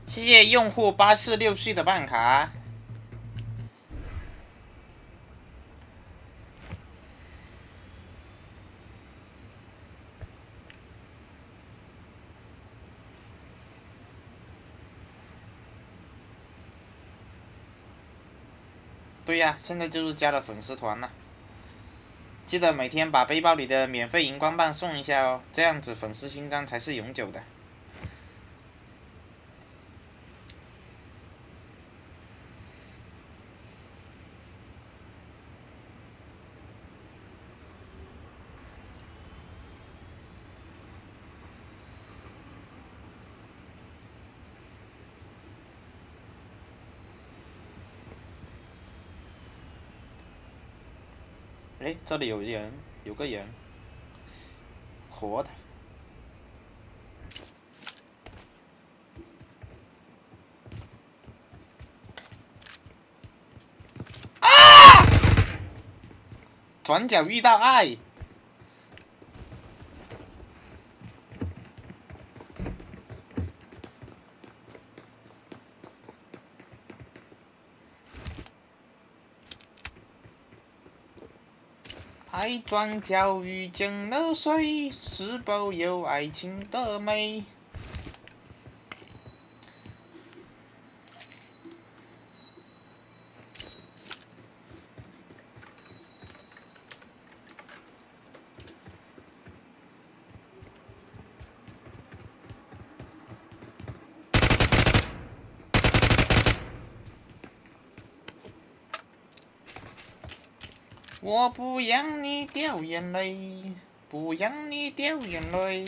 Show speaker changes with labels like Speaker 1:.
Speaker 1: 谢谢用户846的办卡。对呀，现在就是加了粉丝团了。记得每天把背包里的免费荧光棒送一下哦，这样子粉丝勋章才是永久的。哎，这里有人，有个人，活的。转角遇到爱。爱转角遇见了谁？是否有爱情的美？我不让你掉眼泪，不让你掉眼泪。